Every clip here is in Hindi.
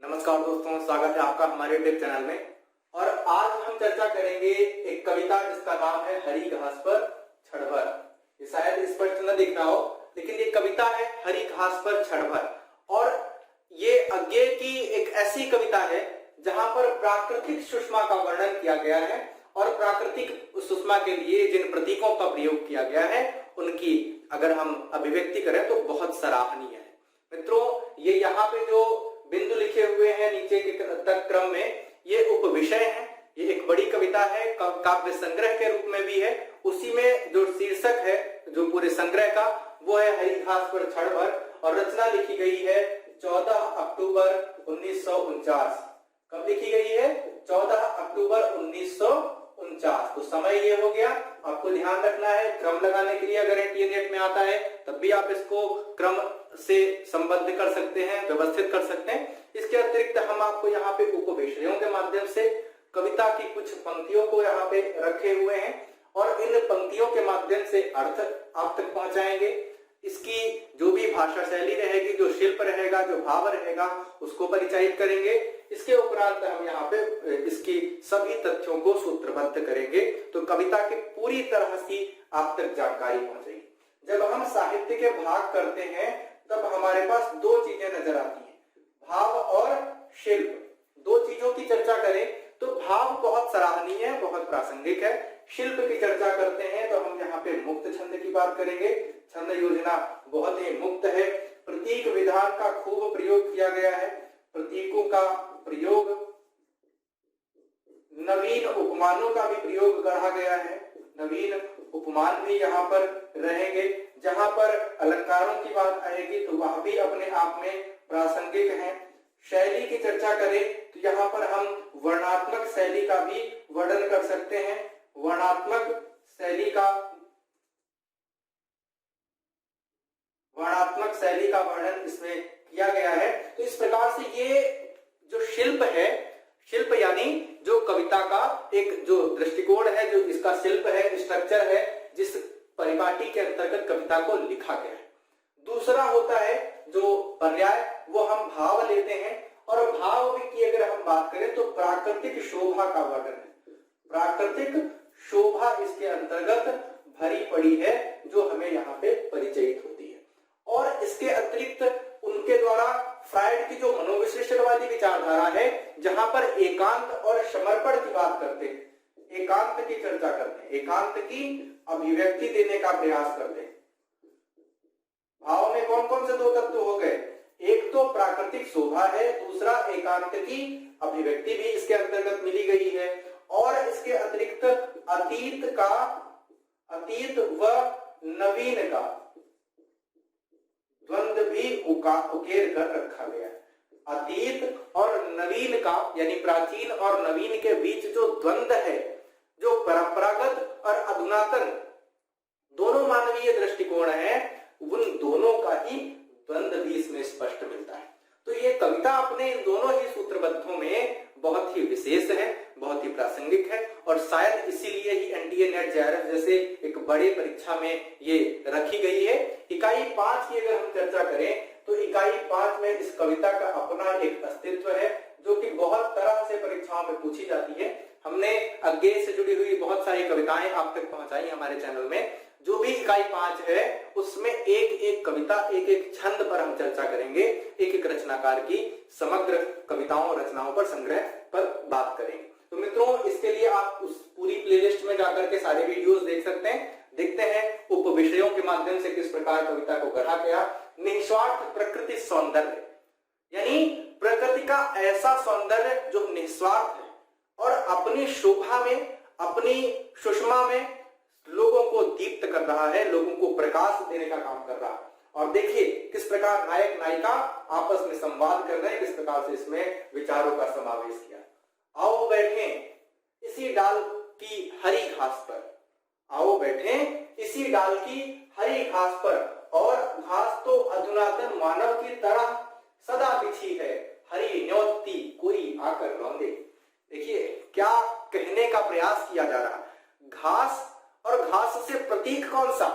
नमस्कार दोस्तों, स्वागत है आपका हमारे यूट्यूब चैनल में। और आज हम चर्चा करेंगे एक कविता जिसका नाम है हरी घास पर क्षण भर। ये शायद स्पष्ट न दिख रहा हो, लेकिन ये कविता है हरी घास पर क्षण भर। और ये अज्ञे की एक ऐसी कविता है जहां पर प्राकृतिक सुषमा का वर्णन किया गया है और प्राकृतिक सुषमा के लिए जिन प्रतीकों का प्रयोग किया गया है उनकी अगर हम अभिव्यक्ति करें तो बहुत सराहनीय है। मित्रों, ये यहाँ पे जो बिंदु लिखे हुए हैं नीचे के तक क्रम में, ये उपविषय है। ये एक बड़ी कविता है, काव्य संग्रह के रूप में भी है। उसी में जो शीर्षक है जो पूरे संग्रह का, वो है हरी घास पर क्षण भर। और रचना लिखी गई है 14 अक्टूबर 1949। कब लिखी गई है? 14 अक्टूबर 1949। तो समय ये हो गया। आपको ध्यान रखना है, क्रम लगाने के लिए अगर इंटरनेट में आता है तब भी आप इसको क्रम से संबद्ध कर सकते हैं, व्यवस्थित कर सकते हैं। इसके अतिरिक्त हम आपको यहाँ पे उपविषयों के माध्यम से कविता की कुछ पंक्तियों को यहाँ पे रखे हुए हैं और इन पंक्तियों के माध्यम से अर्थ आप तक पहुंचाएंगे। इसकी जो भी भाषा शैली रहेगी, जो शिल्प रहेगा, जो भाव रहेगा, उसको परिचयित करेंगे। इसके उपरांत हम यहाँ पे इसकी सभी तथ्यों को सूत्रबद्ध करेंगे, तो कविता की पूरी तरह से आप तक जानकारी पहुंचेगी। जब हम साहित्य के भाग करते हैं तब हमारे पास दो चीजें नजर आती हैं, भाव और शिल्प। दो चीजों की चर्चा करें तो भाव बहुत सराहनीय है, बहुत प्रासंगिक है। शिल्प की चर्चा करते हैं तो हम यहाँ पे मुक्त छंद की बात करेंगे। छंद योजना बहुत ही मुक्त है। प्रतीक विधान का खूब प्रयोग किया गया है। प्रतीकों का प्रयोग, नवीन उपमानों का भी प्रयोग करा गया है। नवीन उपमान भी यहाँ पर रहेंगे। जहां पर अलंकारों की बात आएगी तो वह भी अपने आप में प्रासंगिक है। शैली की चर्चा करें तो यहाँ पर हम वर्णात्मक शैली का भी वर्णन कर सकते हैं। वर्णात्मक शैली का वर्णन इसमें किया गया है। तो इस प्रकार से ये जो शिल्प है, शिल्प यानी जो कविता का एक जो दृष्टिकोण है, जो इसका शिल्प है, स्ट्रक्चर है, जिस परिपाटी के अंतर्गत कविता को लिखा गया है। दूसरा होता है जो पर्याय, वो हम भाव लेते हैं। और भाव की अगर हम बात करें तो प्राकृतिक शोभा का वर्णन है। प्राकृतिक शोभा इसके अंतर्गत भरी पड़ी है, जो हमें यहाँ पे परिचयित होती है। और इसके अतिरिक्त उनके द्वारा फ्रायड की जो मनोविश्लेषणवादी विचारधारा है, जहां पर एकांत और समर्पण की बात करते हैं, एकांत की चर्चा करते हैं, एकांत की अभिव्यक्ति देने का प्रयास करते हैं। भाव में कौन कौन से दो तत्व हो गए? एक तो प्राकृतिक शोभा है, दूसरा एकांत की अभिव्यक्ति भी इसके अंतर्गत मिली गई है। और इसके अतिरिक्त अतीत व नवीन का द्वंद्व भी उकेर कर रखा गया है। अतीत और नवीन का यानी प्राचीन और नवीन के बीच जो द्वंद्व है, जो परंपरागत और अधुनातन दोनों मानवीय दृष्टिकोण है, उन दोनों का ही द्वंद्व भी इसमें स्पष्ट मिलता है। तो ये कविता अपने इन दोनों ही सूत्रबद्धों में बहुत ही विशेष है, बहुत ही प्रासंगिक है। और शायद इसीलिए ही एनडीए नेट जेआरएफ जैसे एक बड़े परीक्षा में ये रखी गई है। इकाई 5 की अगर हम चर्चा करें तो इकाई 5 में इस कविता का अपना एक अस्तित्व है, जो कि बहुत तरह से परीक्षाओं में पूछी जाती है। हमने अज्ञे से जुड़ी हुई बहुत सारी कविताएं आप तक पहुंचाई हमारे चैनल में। जो भी इकाई 5 है उसमें एक एक कविता, एक एक छंद पर हम चर्चा करेंगे, एक एक रचनाकार की समग्र कविताओं और रचनाओं पर, संग्रह पर बात करेंगे। तो मित्रों, इसके लिए आप उस पूरी प्लेलिस्ट में जाकर के सारे वीडियोस देख सकते हैं। देखते हैं उपविषयों के माध्यम से किस प्रकार कविता को गढ़ा गया। निस्वार्थ प्रकृति सौंदर्य, यानी प्रकृति का ऐसा सौंदर्य जो निस्वार्थ है और अपनी शोभा में, अपनी सुषमा में लोगों को दीप्त कर रहा है, लोगों को प्रकाश देने का काम कर रहा है। और देखिए किस प्रकार नायक नायिका आपस में संवाद कर रहे हैं, किस प्रकार से इसमें विचारों का समावेश किया। आओ बैठें इसी डाल की हरी घास पर, आओ बैठें इसी डाल की हरी घास पर, और घास तो अधुनातन मानव की तरह सदा बिछी है, हरी न्योती कोई आकर रौंदे। देखिए क्या कहने का प्रयास किया जा रहा। घास और घास से प्रतीक कौन सा?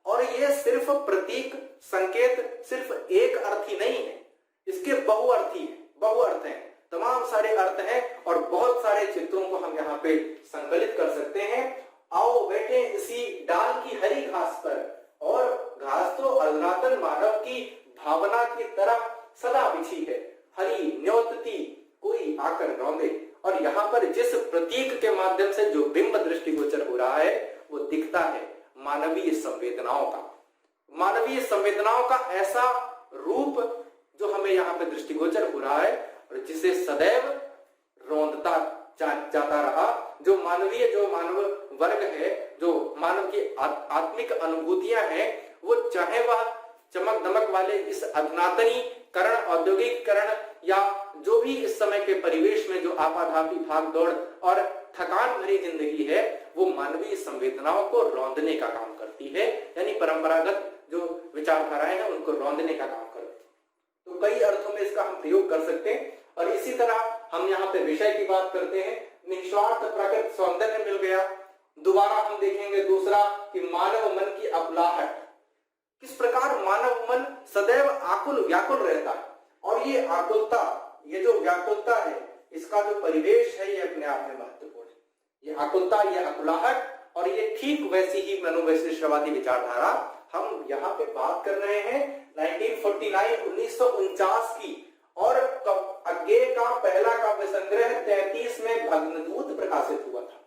और ये सिर्फ प्रतीक, संकेत सिर्फ एक अर्थी नहीं है, इसके बहुअर्थी है। बहुअर्थ हैं, तमाम सारे अर्थ हैं और बहुत सारे चित्रों को हम यहाँ पे संकलित कर सकते हैं। आओ बैठे इसी डाल की हरी घास पर, और घास तो अधुनातन मानव की भावना की तरह सदा बिछी है, हरी न्योतती कोई आकर रौंदे। और यहाँ पर जिस प्रतीक के माध्यम से जो बिंब दृष्टिगोचर हो रहा है वो दिखता है मानवीय संवेदनाओं का, मानवीय संवेदनाओं का ऐसा रूप जो हमें यहाँ पे दृष्टिगोचर हो रहा है और जिसे सदैव रौंदता जाता रहा। जो मानव वर्ग है, जो मानव की आत्मिक अनुभूतियां हैं, वो चाहे वह चमक दमक वाले इस अधुनातनीकरण, औद्योगिकरण या जो भी इस समय के परिवेश में जो आपाधापी भाग दौड़ और थकान भरी जिंदगी है, वो मानवीय संवेदनाओं को रौंदने का काम करती है, यानी परंपरागत जो विचारधाराएं हैं उनको रौंदने का काम करती है। तो कई अर्थों में इसका हम प्रयोग कर सकते हैं। और इसी तरह हम यहाँ पे विषय की बात करते हैं, निस्वार्थ प्राकृतिक सौंदर्य मिल गया। दोबारा हम देखेंगे दूसरा कि मानव मन की अकुलाहट, किस प्रकार मानव मन सदैव आकुल व्याकुल रहता है। और ये आकुलता, ये जो व्याकुलता है, इसका जो परिवेश है ये अपने आप में महत्वपूर्ण है। ये आकुलता, ये अकुलाहट और ये ठीक वैसी ही मनोवैशिष्टवादी विचारधारा हम यहाँ पे बात कर रहे हैं 1949 की। और अज्ञेय का पहला काव्य संग्रह 33 में भग्नदूत प्रकाशित हुआ था।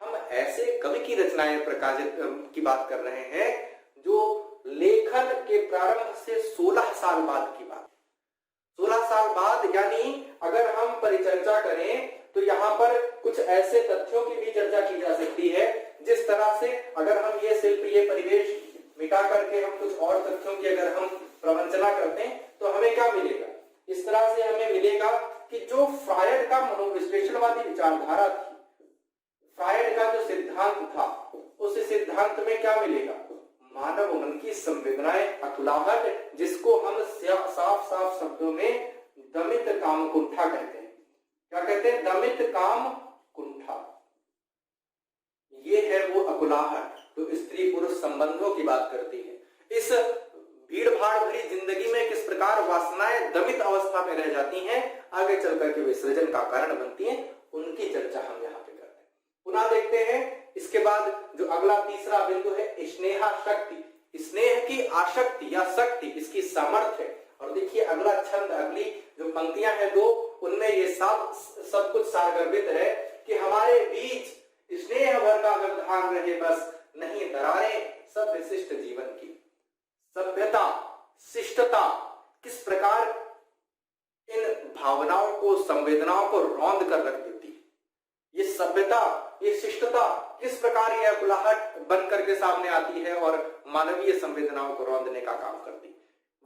हम ऐसे कवि की रचनाएं प्रकाशित की बात कर रहे हैं जो लेखन के प्रारंभ से 16 साल बाद की बात, 16 साल बाद, यानी अगर हम परिचर्चा करें तो यहाँ पर कुछ ऐसे तथ्यों की भी चर्चा की जा सकती है जिस तरह से अगर हम ये शिल्प, ये परिवेश मिटा करके हम कुछ और तथ्यों की अगर हम प्रवंचना करते हैं तो हमें क्या मिलेगा। इस तरह से हमें मिलेगा कि जो फ्रायड का मनोविश्लेषणवादी विचारधारा थी, फ्रायड का जो सिद्धांत था, उस सिद्धांत में क्या मिलेगा, मानव मन की संवेदनाएं, अकुलाहट, जिसको हम साफ साफ शब्दों में दमित काम कुंठा कहते हैं। क्या कहते हैं? दमित काम कुंठा। ये है वो अकुलाहट जो स्त्री पुरुष संबंधों की बात करती है। इस भीड़ भाड़ भरी जिंदगी में किस प्रकार वासनाएं दमित अवस्था में रह जाती हैं, आगे चलकर के विसर्जन का कारण बनती हैं, उनकी चर्चा हम यहाँ पे करते हैं। पुनः देखते हैं इसके बाद जो अगला तीसरा बिंदु है, स्नेहा शक्ति, स्नेह की आसक्ति या शक्ति, इसकी सामर्थ्य। और देखिए अगला छंद, अगली जो पंक्तियां हैं दो, उनमें ये सब कुछ सारगर्भित है कि हमारे बीच स्नेह भर का व्यवधान रहे, बस नहीं दरारें सब विशिष्ट जीवन की। सभ्यता, शिष्टता किस प्रकार इन भावनाओं को, संवेदनाओं को रौंद कर रख देती है। ये सभ्यता, ये शिष्टता किस प्रकार ये अकुलाहट बन करके सामने आती है और मानवीय संवेदनाओं को रौंदने का काम करती है।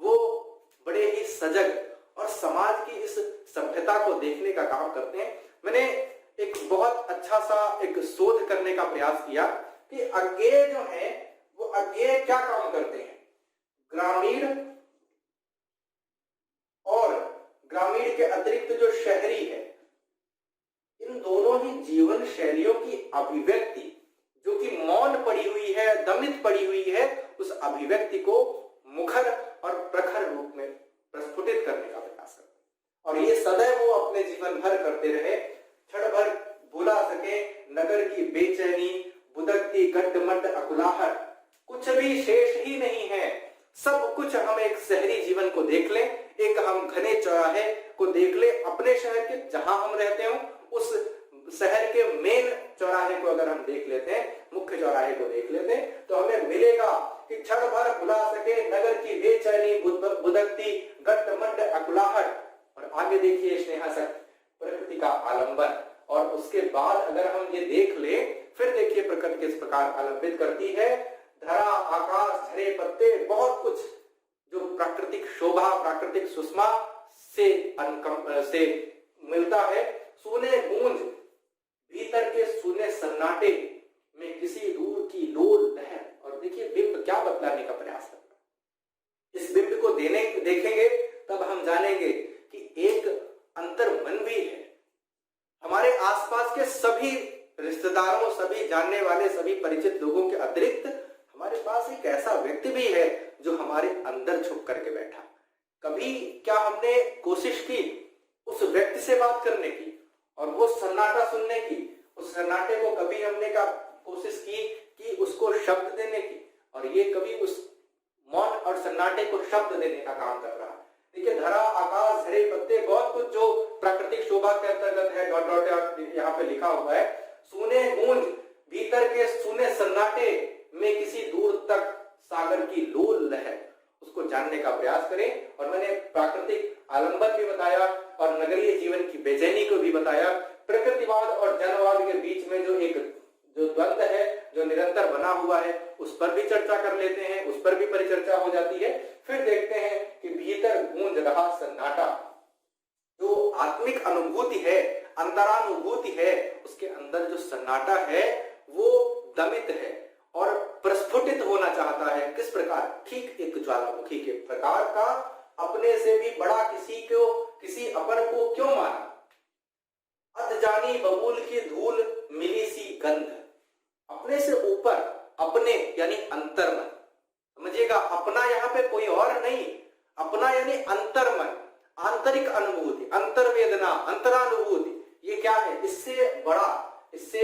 वो बड़े ही सजग और समाज की इस सभ्यता को देखने का काम करते हैं। मैंने एक बहुत अच्छा सा एक शोध करने का प्रयास किया कि अज्ञेय जो है वो अज्ञेय क्या काम करते हैं। ग्रामीण और ग्रामीण के अतिरिक्त जो शहरी है, इन दोनों ही जीवन शैलियों की अभिव्यक्ति जो कि मौन पड़ी हुई है, दमित पड़ी हुई है, उस अभिव्यक्ति को मुखर और प्रखर रूप में प्रस्फुटित करने का प्रयास करते हैं। और ये सदैव वो अपने जीवन भर करते रहे, क्षण भर भुला सके नगर की बेचैनी, बुदकती गड्ढमड्ढ अकुलाहट, कुछ भी शेष ही नहीं है। सब कुछ हम एक शहरी जीवन को देख लें, एक हम घने चौराहे को देख लें, अपने शहर के जहां हम रहते हो उस शहर के मेन चौराहे को अगर हम देख लेते हैं, मुख्य चौराहे को देख लेते हैं, तो हमें मिलेगा कि क्षण भर भुला सके नगर की बेचैनी, बुदकती गड्ढमड्ढ अकुलाहट। और आगे देखिए स्नेहासक्त, प्रकृति का आलंबन। और उसके बाद अगर हम ये देख ले, फिर देखिए प्रकृति किस प्रकार आलंबित करती है। धरा, आकाश, झरे पत्ते, बहुत कुछ जो प्राकृतिक शोभा, प्राकृतिक सुषमा से मिलता है। सूने गूंज, भीतर के सूने सन्नाटे में किसी दूर की लोल लहर। और देखिए बिंब क्या बतलाने का प्रयास करता है। इस बिंब को देखेंगे तब हम जानेंगे कि एक अंतर मन भी है। हमारे आसपास के सभी रिश्तेदारों, सभी जानने वाले, सभी परिचित लोगों के अतिरिक्त हमारे पास एक ऐसा व्यक्ति भी है जो हमारे अंदर छुप करके बैठा। कभी क्या हमने कोशिश की से बात करने की और वो सन्नाटा सुनने की, उस सन्नाटे को कभी हमने कोशिश की कि उसको शब्द देने की, और ये कभी उस मौन और सन्नाटे को शब्द देने का काम कर रहा है। देखिए धरा, आकाश, हरे पत्ते, बहुत कुछ जो प्राकृतिक शोभा के अंतर्गत है, डॉट डॉट यहाँ पे लिखा हुआ है। सूने गूंज, भीतर के सूने सन्नाटे में किसी दूर तक सागर की लोल लहर, उसको जानने का प्रयास करें। और मैंने प्राकृतिक आलंबन भी बताया और नगरीय जीवन की बेचैनी को भी बताया। प्रकृतिवाद और जनवाद के बीच में जो द्वंद्व है, जो निरंतर बना हुआ है, उस पर भी चर्चा कर लेते हैं, उस पर भी परिचर्चा हो जाती है। फिर देखते हैं कि भीतर गूंज रहा सन्नाटा, जो आत्मिक अनुभूति है, अंतरानुभूति है, उसके अंदर जो सन्नाटा है वो दमित है और प्रस्फुटित होना चाहता है। किस प्रकार? ठीक एक ज्वालामुखी के प्रकार का, अपने से भी बड़ा किसी अपर को क्यों माना, अधजानी बबूल की धूल मिली सी गंध, अपने से ऊपर, अपने यानी अंतर्मन, समझिएगा, अपना यहाँ पे कोई और नहीं, अपना यानी अंतर्मन, आंतरिक अनुभूति, अंतर्वेदना, अंतरानुभूति, ये क्या है? इससे बड़ा, इससे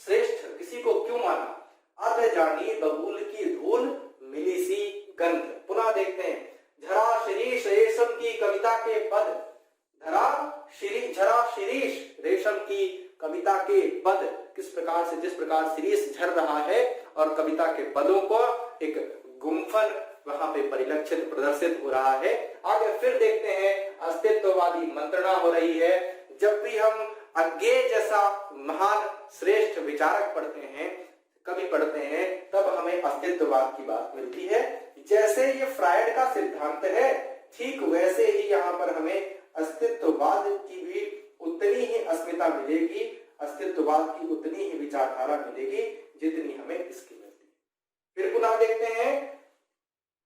श्रेष्ठ किसी को क्यों माना, अधजानी बबूल की धूल मिली सी गंध। पुनः देखते हैं, झरा शिरीष रेशम की कविता के पद, झरा शिरीष रेशम की कविता के पद, किस प्रकार से, जिस प्रकार शिरीष झर रहा है और कविता के पदों को एक गुम्फन वहां पे परिलक्षित प्रदर्शित हो रहा है। आगे फिर देखते हैं, अस्तित्ववादी मंत्रणा हो रही है। जब भी हम अज्ञेय जैसा महान श्रेष्ठ विचारक पढ़ते हैं, कभी पढ़ते हैं, तब हमें अस्तित्ववाद की बात मिलती है। जैसे ये फ्रायड का सिद्धांत है, ठीक वैसे ही यहाँ पर हमें अस्तित्ववाद की भी उतनी ही अस्मिता मिलेगी, अस्तित्ववाद की उतनी ही विचारधारा मिलेगी जितनी हमें इसकी मिलती है। फिर पुनः देखते हैं,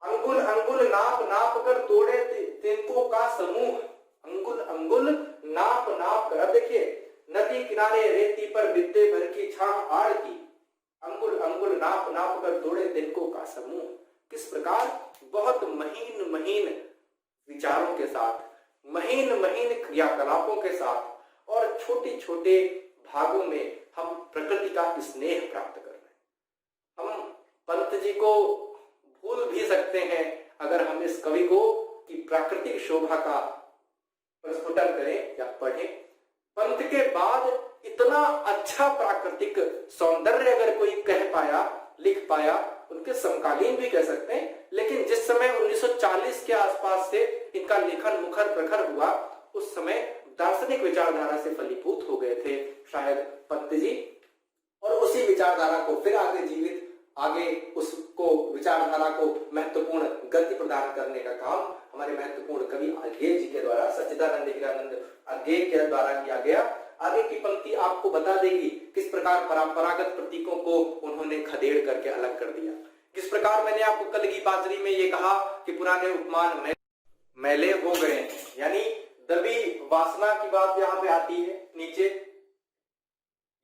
अंगुल अंगुल नाप नाप कर तोड़े तिनकों का समूह, अंगुल अंगुल नाप नाप कर। अब देखिए, नदी किनारे रेती पर बित्ते भर की छाह आड़ की, अंगुल अंगुल नाप नाप कर तोड़े तिनकों का समूह। किस प्रकार बहुत महीन महीन विचारों के साथ, महीन महीन क्रियाकलापों के साथ और छोटे छोटे भागों में हम प्रकृति का स्नेह प्राप्त कर रहे हैं। हम पंत जी को भूल भी सकते हैं अगर हम इस कवि को की प्राकृतिक शोभा का प्रस्फुटन करें या पढ़ें। पंत के बाद इतना अच्छा प्राकृतिक सौंदर्य अगर कोई कह पाया, लिख पाया, उनके समकालीन भी कह सकते हैं, लेकिन जिस समय 1940 के आसपास से इनका लेखन मुखर प्रखर हुआ, उस समय दार्शनिक विचारधारा से फलीभूत हो गए थे शायद पंत जी, और उसी विचारधारा को फिर आगे उसको विचारधारा को महत्वपूर्ण गति प्रदान करने का काम हमारे महत्वपूर्ण कवि अज्ञेय जी के द्वारा, सच्चिदानंद हीरानंद अज्ञेय के द्वारा किया गया। आगे की पंक्ति आपको बता देगी किस प्रकार परंपरागत प्रतीकों को उन्होंने खदेड़ करके अलग कर दिया। किस प्रकार मैंने आपको कल की बाजरी में ये कहा कि पुराने उपमान मैले हो गए, यानी दबी वासना की बात यहाँ पे आती है नीचे,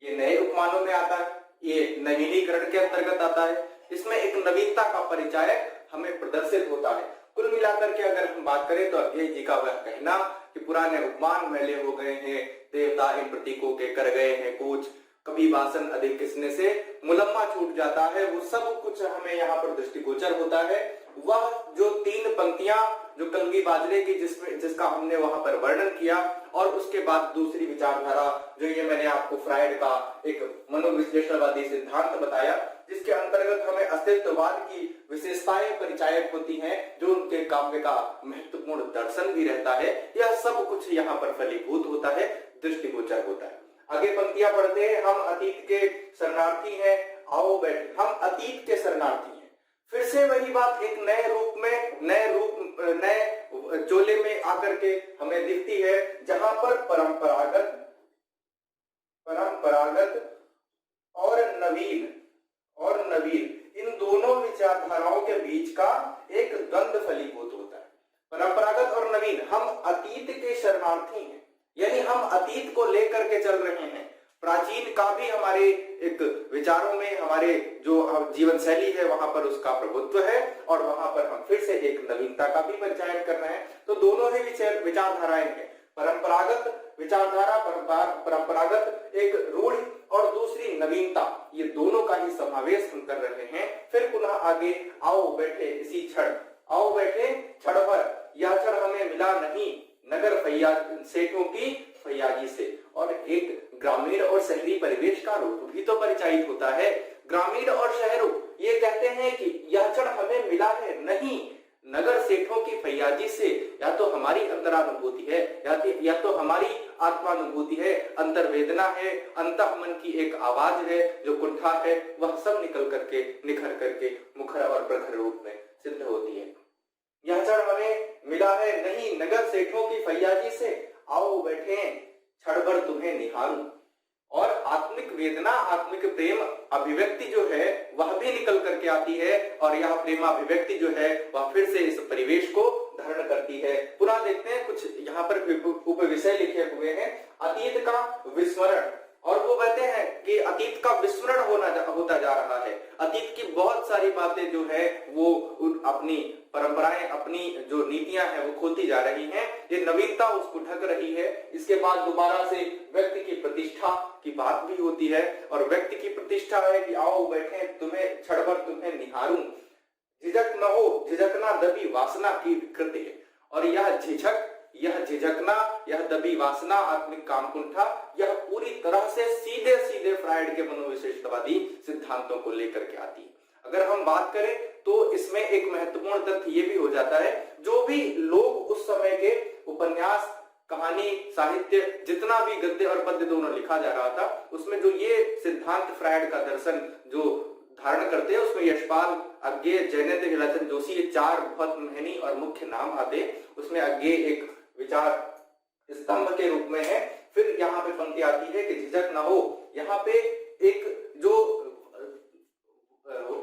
ये नए उपमानों में आता है, ये नवीनीकरण के अंतर्गत आता है। इसमें एक नवीनता का परिचय हमें प्रदर्शित होता है। कुल मिलाकर के अगर हम बात करें तो अज्ञेय जी का वह कहना कि पुराने उपमान मैले हो गए हैं, देवता इन प्रतीकों के कर गए हैं कूच, कभी वासन अधिक किसने से मुलम्मा छूट जाता है, वो सब कुछ हमें यहाँ पर दृष्टिगोचर होता है। वह जो 3 पंक्तियां जो कलगी बाजरे की जिसका हमने वहां पर वर्णन किया, और उसके बाद दूसरी विचारधारा जो ये मैंने आपको फ्रायड का एक मनोविश्लेषणवादी सिद्धांत बताया, जिसके अंतर्गत हमें अस्तित्ववाद की विशेषताएं परिचायक होती हैं, जो उनके काव्य का महत्वपूर्ण दर्शन भी रहता है। यह सब कुछ यहाँ पर फलीभूत होता है, दृष्टिगोचर होता है। आगे पंक्तियां पढ़ते हैं, हम अतीत के शरणार्थी हैं, आओ बैठे, हम अतीत के शरणार्थी हैं। फिर से वही बात एक नए रूप में, नए चोले में आकर के हमें दिखती है, जहां पर परंपरागत और नवीन इन दोनों विचारधाराओं के बीच का एक द्वंद्व फलीभूत होता है। परंपरागत और नवीन, हम अतीत के शरणार्थी हैं, यानी हम अतीत को लेकर के चल रहे हैं। प्राचीन का भी हमारे एक विचारों में, हमारे जो जीवन शैली है वहां पर उसका प्रभुत्व है, और वहां पर हम फिर से एक नवीनता का भी परिचय कर रहे हैं। तो दोनों ही विचारधाराएं हैं। परंपरागत विचारधारा, परंपरागत एक रूढ़ और दूसरी नवीनता, ये दोनों का ही समावेश हम कर रहे हैं। फिर पुनः आगे, आओ बैठे इसी क्षण, आओ बैठे क्षण भर, यह क्षण हमें मिला नहीं नगर सेठों की फैयाजी से। और एक ग्रामीण और शहरी परिवेश का रूप भी तो परिचायित होता है। ग्रामीण और शहरों ये कहते हैं कि यह क्षण हमें मिला है नहीं नगर सेठों की फैयाजी से। या तो हमारी अंतरानुभूति है, या तो हमारी आत्मानुभूति है, अंतर्वेदना है, अंतःमन की एक आवाज है जो कुंठा है, वह सब निकल करके, निखर करके मुखर और प्रखर रूप में सिद्ध होती है। यह क्षण हमें मिला है नहीं नगर सेठों की फैयाजी से, आओ बैठे क्षण भर तुम्हें निहारूं। और आत्मिक वेदना, आत्मिक प्रेम अभिव्यक्ति जो है वह भी निकल करके आती है, और यह प्रेम अभिव्यक्ति जो है वह फिर से इस परिवेश को धारण करती है। पुनः देखते हैं, कुछ यहाँ पर उपविषय लिखे हुए हैं। अतीत का विस्मरण, और वो कहते हैं कि अतीत का विस्मरण होता जा रहा है। अतीत की बहुत सारी बातें जो है वो अपनी परंपराएं, अपनी जो नीतियां हैं वो खोती जा रही हैं। ये नवीनता उसको ढक रही है। इसके बाद दोबारा से व्यक्ति की प्रतिष्ठा की बात भी होती है, और व्यक्ति की प्रतिष्ठा है कि आओ बैठे तुम्हें क्षण भर तुम्हें निहारूं, झिझक न हो झिझकना दबी वासना की विकृति है। और यह झिझकना, यह दबी वासना, आत्मिक कामकुंठा, यह पूरी तरह से सीधे सीधे फ्रायड के मनोविशेषतावादी सिद्धांतों को लेकर के आती है। अगर हम बात करें तो इसमें एक महत्वपूर्ण तथ्य ये भी हो जाता है, जो भी लोग उस समय के उपन्यास, कहानी, साहित्य, जितना भी गद्य और पद्य दोनों लिखा जा रहा था, उसमें जो ये सिद्धांत फ्रायड का दर्शन जो धारण करते हैं, उसमें यशपाल, अज्ञेय, जयनेन्द्र हीराचंद जोशी, ये चार बहुत महनी और मुख्य नाम आते हैं। उसमें अज्ञेय एक विचार स्तंभ के रूप में है। फिर यहाँ पे पंक्ति आती है कि झिझक ना हो। यहाँ पे एक जो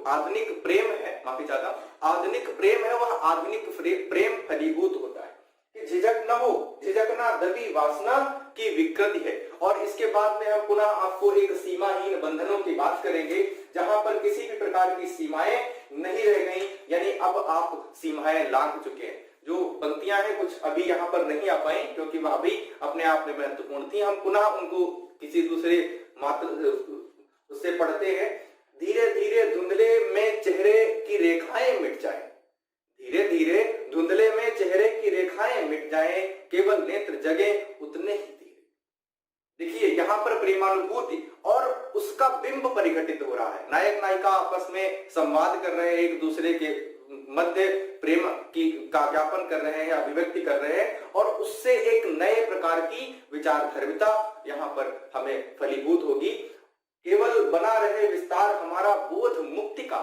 आधुनिक प्रेम है, माफी चाहता हूं, आधुनिक प्रेम है, वह आधुनिक प्रेम फलीभूत होता है कि झिझक न हो झिझकना दबी वासना की विकृति है। और इसके बाद में हम पुनः आपको एक सीमाहीन बंधनों की बात करेंगे, जहां पर किसी भी प्रकार की सीमाएं नहीं रह गई, यानी अब आप सीमाएं लांघ चुके हैं। जो पंक्तियां हैं कुछ अभी यहाँ पर नहीं आ पाई, क्योंकि वह अभी अपने आप में महत्वपूर्ण थी। हम पुनः उनको किसी दूसरे मात्र उससे पढ़ते हैं। धीरे धीरे धुंधले में चेहरे की रेखाएं मिट जाएं, धीरे धीरे धुंधले में चेहरे की रेखाएं मिट जाएं, केवल नेत्र जगे उतने ही धीरे। देखिए यहाँ पर प्रेमानुभूति और उसका बिंब परिघटित हो रहा है। नायक नायिका आपस में संवाद कर रहे हैं, एक दूसरे के मध्य प्रेम की का ज्ञापन कर रहे हैं, अभिव्यक्ति कर रहे हैं, और उससे एक नए प्रकार की विचारधर्मिता यहाँ पर हमें फलीभूत होगी। केवल बना रहे विस्तार हमारा बोध मुक्ति का,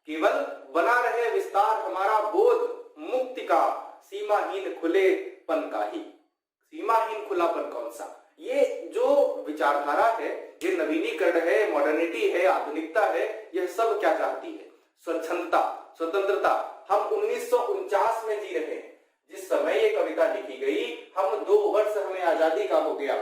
केवल बना रहे विस्तार हमारा बोध मुक्ति का, सीमाहीन खुलेपन का ही। सीमाहीन खुलापन कौन सा? ये जो विचारधारा है, ये नवीनीकरण है, मॉडर्निटी है, आधुनिकता है, यह सब क्या चाहती है? स्वच्छंदता, स्वतंत्रता। हम 1949 में जी रहे हैं, जिस समय ये कविता लिखी गई, हम 2 वर्ष हमें आजादी का हो गया,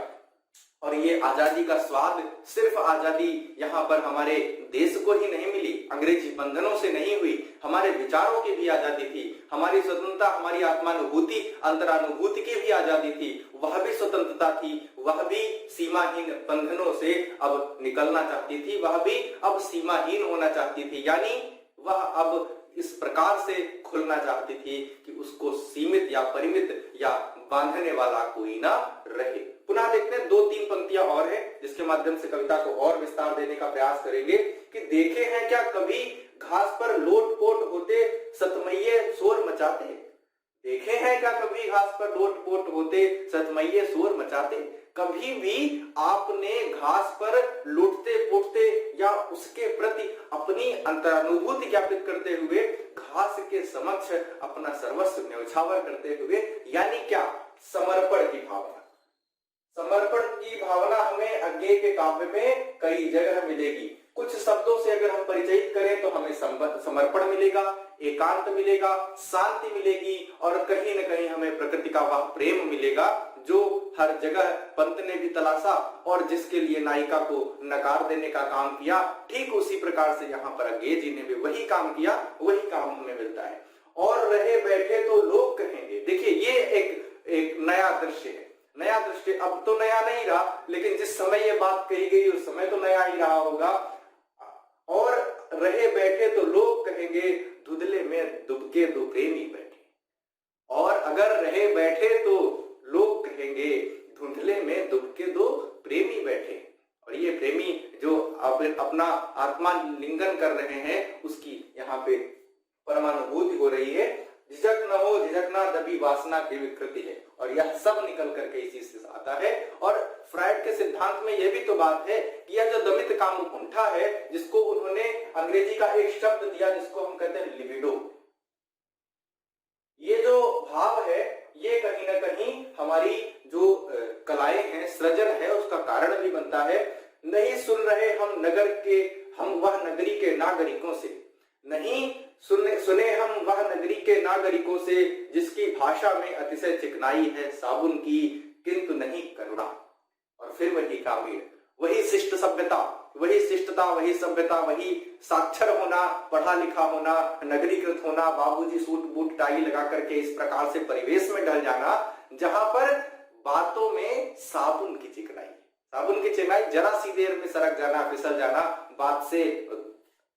और ये आजादी का स्वाद सिर्फ आजादी यहाँ पर हमारे देश को ही नहीं मिली, अंग्रेजी बंधनों से नहीं हुई, हमारे विचारों की भी आजादी थी, हमारी स्वतंत्रता, हमारी आत्मानुभूति, अंतरानुभूति की भी आजादी थी, वह भी स्वतंत्रता थी, वह भी सीमाहीन बंधनों से अब निकलना चाहती थी, वह भी अब सीमाहीन होना चाहती थी, यानी वह अब इस प्रकार से खुलना चाहती थी कि उसको सीमित या परिमित या बांधने वाला कोई ना रहे। पुनः देखते हैं 2-3 पंक्तियां और हैं, जिसके माध्यम से कविता को और विस्तार देने का प्रयास करेंगे। कि देखे हैं क्या कभी घास पर लोट-पोट होते सतमैये शोर मचाते? देखे हैं क्या कभी घास पर लोट-पोट होते सतमैये शोर मचाते? कभी भी आपने घास पर लूटते पोटते या उसके प्रति अपनी अंतरानुभूति ज्ञापित करते हुए घास के समक्ष अपना सर्वस्व न्यौछावर करते हुए, यानी क्या? समर्पण की भावना। समर्पण की भावना हमें अज्ञेय के काव्य में कई जगह मिलेगी। कुछ शब्दों से अगर हम परिचय करें तो हमें समर्पण मिलेगा, एकांत मिलेगा, शांति मिलेगी, और कहीं न कहीं हमें प्रकृति का वह प्रेम मिलेगा जो हर जगह पंत ने भी तलाशा और जिसके लिए नायिका को नकार देने का काम किया। ठीक उसी प्रकार से यहाँ पर अज्ञेय जी ने भी वही काम किया, वही काम हमें मिलता है। और रहे बैठे तो लोग कहेंगे। देखिए ये एक नया दृश्य है, नया दृष्टि, अब तो नया नहीं रहा, लेकिन जिस समय ये बात कही गई उस समय तो नया ही रहा होगा। और रहे बैठे तो लोग कहेंगे धुंधले में दुबके दो प्रेमी बैठे, और अगर रहे बैठे तो लोग कहेंगे धुंधले में दुबके दो प्रेमी बैठे। और ये प्रेमी जो अपना आत्मालिंगन कर रहे हैं उसकी यहाँ पे परमानुभूति हो रही है। झिझक न हो झिझक ना दबी वासना की विकृति है, और यह सब निकल करके इसी से आता है। और फ्रायड के सिद्धांत में यह भी तो बात है कि यह जो दमित कामकुंठा है, जिसको उन्होंने अंग्रेजी का एक शब्द दिया जिसको हम कहते हैं लिबिडो, ये जो भाव है ये कहीं ना कहीं हमारी जो कलाएं हैं, सृजन है, उसका कारण भी बनता है। नहीं सुन रहे हम नगर के, हम वह नगरी के नागरिकों से, नहीं सुने हम वह नगरी के नागरिकों से जिसकी भाषा में अतिशय चिकनाई है साबुन की, किंतु नहीं करुणा। और फिर वही ग्रामीण, वही शिष्ट सभ्यता, वही शिष्टता, वही सभ्यता, वही साक्षर होना, पढ़ा लिखा होना, नगरीकृत होना, बाबूजी सूट बूट टाई लगा करके इस प्रकार से परिवेश में ढल जाना जहां पर बातों में साबुन की चिकनाई, साबुन की चिकनाई, जरा सी देर में सरक जाना, फिसल जाना, बात से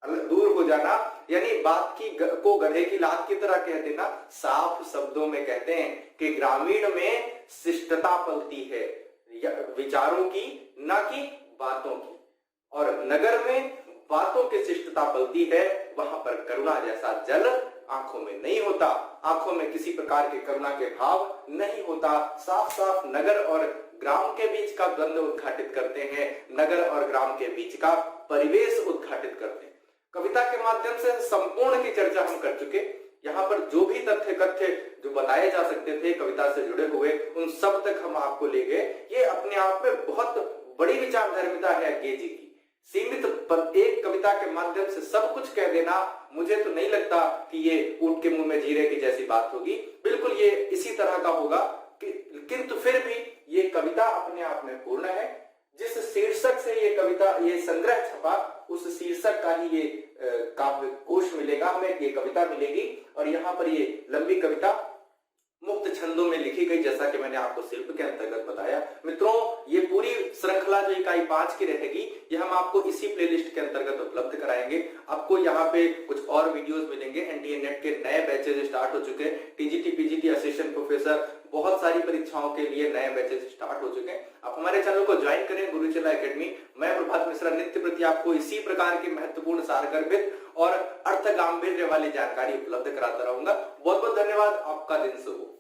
दूर हो जाना, यानी बात की को गधे की लात की तरह कह देना। साफ शब्दों में कहते हैं कि ग्रामीण में शिष्टता पलती है विचारों की, ना कि बातों की, और नगर में बातों की शिष्टता पलती है। वहां पर करुणा जैसा जल आंखों में नहीं होता, आंखों में किसी प्रकार के करुणा के भाव नहीं होता। साफ साफ नगर और ग्राम के बीच का द्वंद्व उद्घाटित करते हैं, नगर और ग्राम के बीच का परिवेश उद्घाटित करते हैं। कविता के माध्यम से संपूर्ण की चर्चा हम कर चुके। यहाँ पर जो भी तथ्य कथ्य जो बताए जा सकते थे कविता से जुड़े हुए, उन सब तक हम आपको ले गए। ये अपने आप में बहुत बड़ी विचारधर्मिता है अज्ञे जी की। सीमित एक कविता के माध्यम से सब कुछ कह देना, मुझे तो नहीं लगता कि ये ऊंट के मुंह में जीरे की जैसी बात होगी। बिल्कुल ये इसी तरह का होगा, किंतु फिर भी ये कविता अपने आप में पूर्ण है। जिस शीर्षक से ये कविता, ये संग्रह छपा, उस शीर्षक का ही ये काव्य कोश मिलेगा हमें, ये कविता मिलेगी। और यहाँ पर ये लंबी कविता मुक्त छंदों में लिखी गई, जैसा कि मैंने आपको शिल्प के अंतर्गत बताया। मित्रों, ये पूरी श्रृंखला जो इकाई 5 की रहेगी, ये हम आपको इसी प्लेलिस्ट के अंतर्गत उपलब्ध कराएंगे। आपको यहाँ पे कुछ और वीडियोस मिलेंगे। एनडीए नेट के नए बैचेज स्टार्ट हो चुके हैं। टीजीटी पीजीटी असिस्टेंट प्रोफेसर, बहुत सारी परीक्षाओं के लिए नए बैचेज स्टार्ट हो चुके हैं। आप हमारे चैनल को ज्वाइन करें, गुरुचला एकेडमी। मैं प्रभात मिश्रा नित्य प्रति आपको इसी प्रकार की महत्वपूर्ण सारगर्भित और अर्थ गांभीर्य वाली जानकारी उपलब्ध कराता रहूंगा। बहुत बहुत धन्यवाद। आपका दिन शुभ हो।